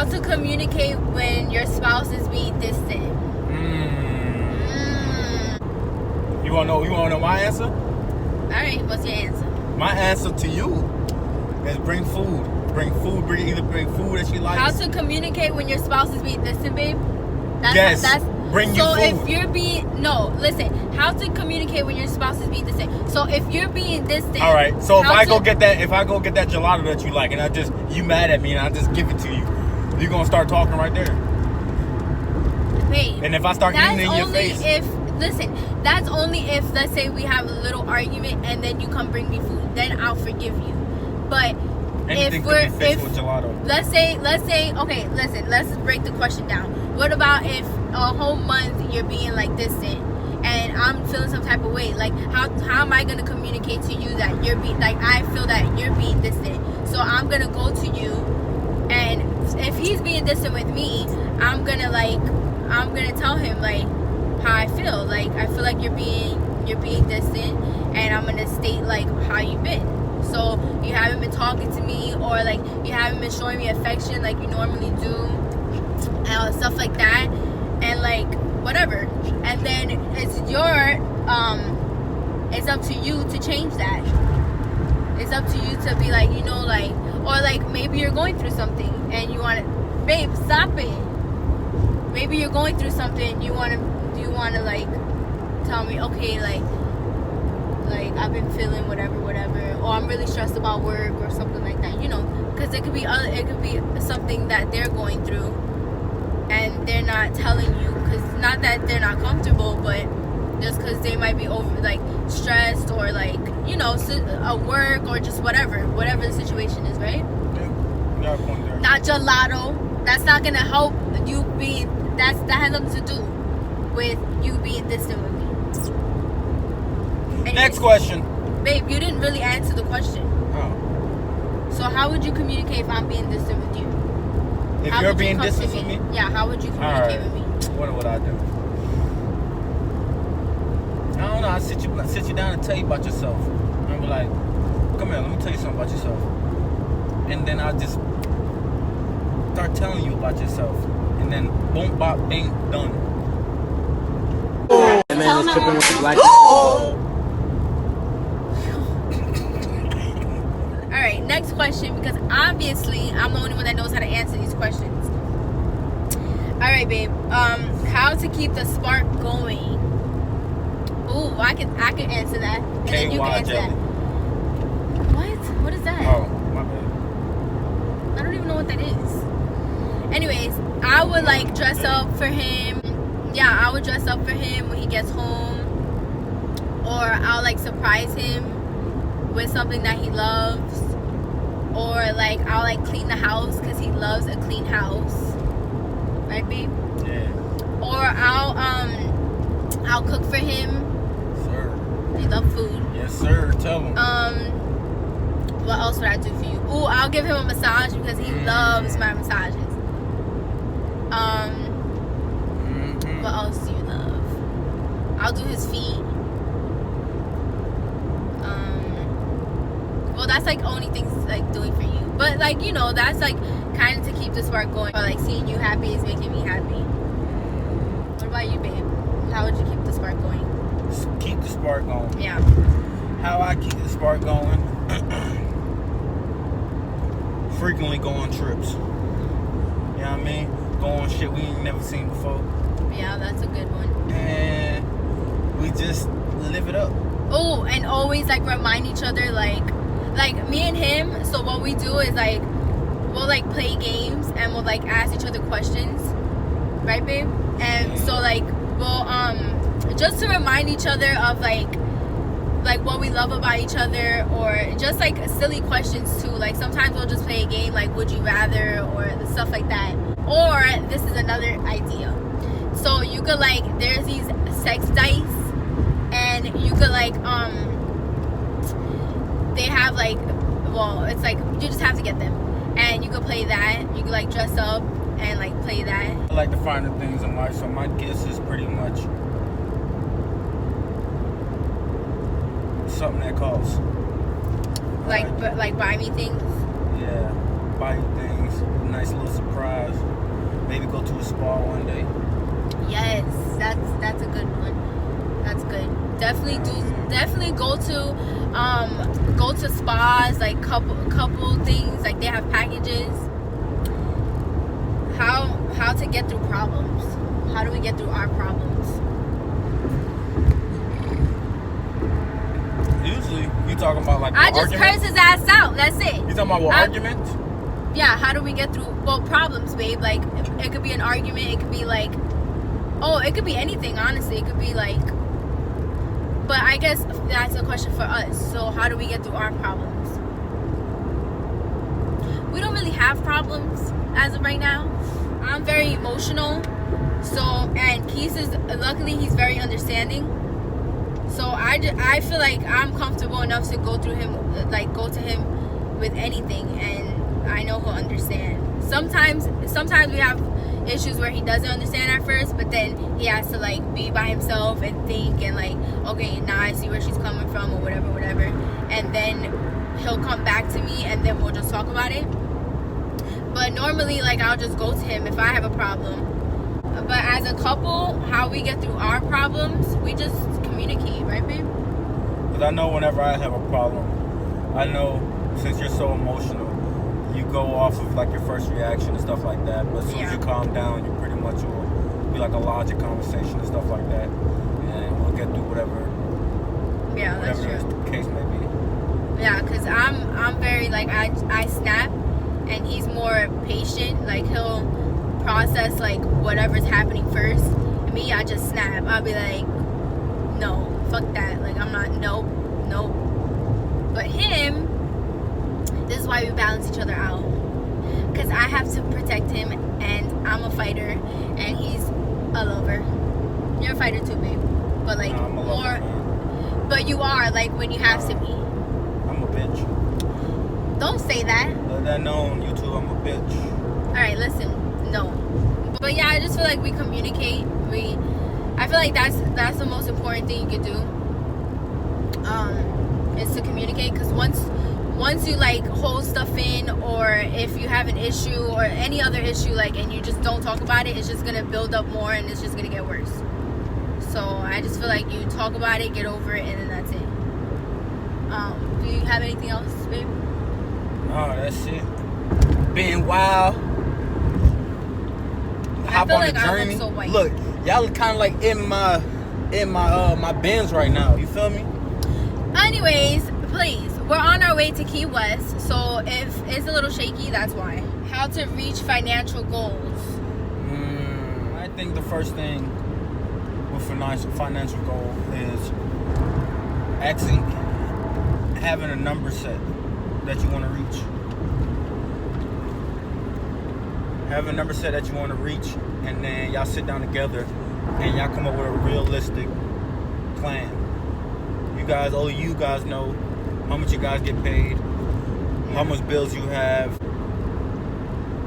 How to communicate when your spouse is being distant. You wanna know my answer? Alright, what's your answer? My answer to you is bring food. Bring food that she likes. How to communicate when your spouse is being distant, babe? Bring you food. So if you're being how to communicate when your spouse is being distant. So if you're being distant. All right. So if I go get that gelato that you like, and you mad at me, and I just give it to you, you gonna start talking right there. Babe. And if I start eating in your face. That's only if, let's say, we have a little argument and then you come bring me food. Then I'll forgive you. But anything could be fixed with gelato. Let's say, okay, listen, let's break the question down. What about if a whole month you're being like distant and I'm feeling some type of way? Like, how am I gonna communicate to you that you're being, like, I feel that you're being distant? So I'm gonna go to you, and if he's being distant with me, I'm gonna tell him like how I feel. Like, I feel like you're being distant, and I'm gonna state like how you've been. So you haven't been talking to me, or like you haven't been showing me affection like you normally do, stuff like that, and like whatever. And then it's up to you to change that. It's up to you to be like, or like maybe you're going through something and you want to, babe, stop it. Maybe you're going through something, you want to like tell me, okay, like I've been feeling whatever, or I'm really stressed about work or something like that, because it could be something that they're going through and they're not telling you, because not that they're not comfortable, but just because they might be over like stressed or like a work or just whatever the situation is, right? Yeah. Not gelato. That's not gonna help you be. That has nothing to do with you being distant with me. And next question. Babe, you didn't really answer the question. Oh. So how would you communicate if I'm being distant with you? If you're being distant with me? Yeah, how would you communicate with me? What would I do? I don't know. I sit you down and tell you about yourself. And be like, come here, let me tell you something about yourself. And then I'll just start telling you about yourself. And then boom, bop, bing, done. And then it's tripping with the black. Alright, next question, because obviously I'm the only one that knows how to answer these questions. Alright, babe. How to keep the spark going? Ooh, I can answer that. And then you can answer jelly. that. What is that? Oh, my bad. I don't even know what that is. Anyways, I would like dress up for him. Yeah, I would dress up for him when he gets home. Or I'll like surprise him with something that he loves. Or like I'll like clean the house because he loves a clean house. Right, babe? Yeah. Or I'll cook for him. Sir. You love food. Yes, sir. Tell him. What else would I do for you? Ooh, I'll give him a massage because he loves my massages. What else do you love? I'll do his feet. Well, that's like only things like doing for you. But like, that's like kind of to keep the spark going. Or like seeing you happy is making me happy. What about you, babe? How would you keep the spark going? Keep the spark going. Yeah. How I keep the spark going? Frequently go on trips. You know what I mean? Go on shit we ain't never seen before. Yeah, that's a good one. And we just live it up. Oh, and always like remind each other, like me and him. So what we do is like we'll like play games and we'll like ask each other questions, right, babe? And so like we'll just to remind each other of like what we love about each other, or just like silly questions too. Like sometimes we'll just play a game like would you rather or stuff like that. Or this is another idea. So you could like there's these sex dice, and you could like they have like, well, it's like you just have to get them, and you could play that. You could like dress up and like play that. I like to find the things in life, so my guess is pretty much something that costs. Like buy me things. Yeah, buy you things, a nice little surprise. Maybe go to a spa one day. Yes, that's a good one. That's good. Definitely go to spas, like couple things, like they have packages. How to get through problems. How do we get through our problems? Usually, you talking about like I just arguments? curse his ass out. That's it. You talking about what, arguments? Yeah, how do we get through problems, babe? Like it could be an argument, it could be like it could be anything, honestly. It could be like, but I guess that's a question for us. So how do we get through our problems? We don't really have problems as of right now. I'm very emotional. And Keith is, luckily he's very understanding. So I feel like I'm comfortable enough to go to him with anything, and I know he'll understand. Sometimes we have issues where he doesn't understand at first, but then he has to like be by himself and think and like, okay, now I see where she's coming from or whatever, and then he'll come back to me and then we'll just talk about it. But normally, like, I'll just go to him if I have a problem. But as a couple, how we get through our problems, we just communicate, right, babe? Because I know whenever I have a problem, I know since you're so emotional, you go off of like your first reaction and stuff like that. But as soon as you calm down, you pretty much will be like a logic conversation and stuff like that, and we'll get through whatever the case may be. Yeah, because I'm very like I snap, and he's more patient. Like he'll process like whatever's happening first. Me, I just snap. I'll be like, no, fuck that. Like I'm not. Nope. But him, this is why we balance each other out. Because I have to protect him, and I'm a fighter, and he's a lover. You're a fighter too, babe. But like I'm a more. lover, but you are like when you have to be. I'm a bitch. Don't say that. Let that know on YouTube. I'm a bitch. All right, listen. No. But yeah, I just feel like we communicate. I feel like that's the most important thing you could do. Is to communicate, because once you like hold stuff in, or if you have an issue or any other issue, like, and you just don't talk about it, it's just gonna build up more and it's just gonna get worse. So I just feel like you talk about it, get over it, and then that's it. Do you have anything else, babe? Oh, that's it. Being wild. Hop feel on like the I look journey. so white. Look, y'all kind of like in my Benz right now. You feel me? Anyways, please, we're on our way to Key West, so if it's a little shaky, that's why. How to reach financial goals. I think the first thing with financial goal is actually having a number set that you want to reach. Have a number set that you want to reach, and then y'all sit down together and y'all come up with a realistic plan. Only you guys know how much you guys get paid, how much bills you have.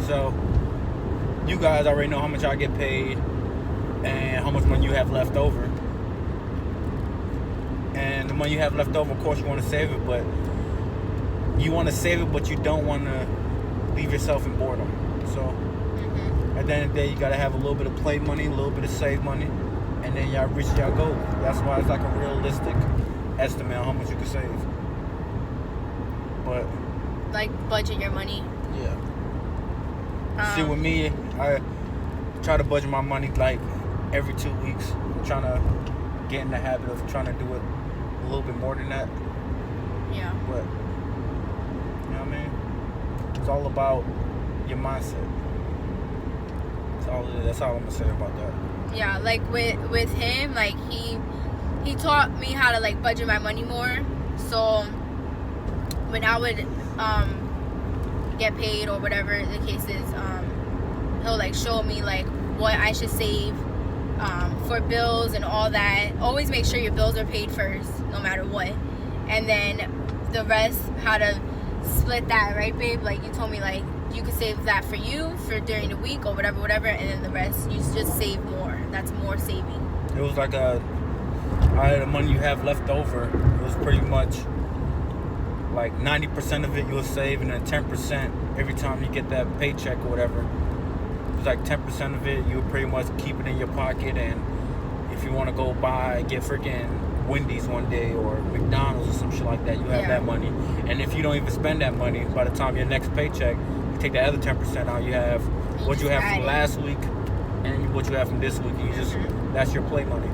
So you guys already know how much I get paid and how much money you have left over. And the money you have left over, of course, you want to save it, but you want to save it, but you don't want to leave yourself in boredom. So at the end of the day, you got to have a little bit of play money, a little bit of save money, and then y'all reach y'all goal. That's why it's like a realistic estimate on how much you can save. But Like, budget your money. Yeah. See, with me, I try to budget my money like every 2 weeks. I'm trying to get in the habit of trying to do it a little bit more than that. Yeah. But you know what I mean? It's all about your mindset. That's all I'm gonna say about that. Yeah, like with him, like he taught me how to like budget my money more. So when I would get paid or whatever the case is, he'll like show me like what I should save for bills and all that. Always make sure your bills are paid first, no matter what, and then the rest, how to split that, right, babe? Like you told me, like you could save that for you for during the week or whatever, and then the rest you just save more. That's more saving. It was like the money you have left over, it was pretty much like 90% of it you'll save, and then 10% every time you get that paycheck or whatever, it's like 10% of it, you pretty much keep it in your pocket. And if you want to go get freaking Wendy's one day or McDonald's or some shit like that, you have that money. And if you don't even spend that money, by the time your next paycheck, you take the other 10% out, you have what you have from last week and what you have from this week. You just that's your play money.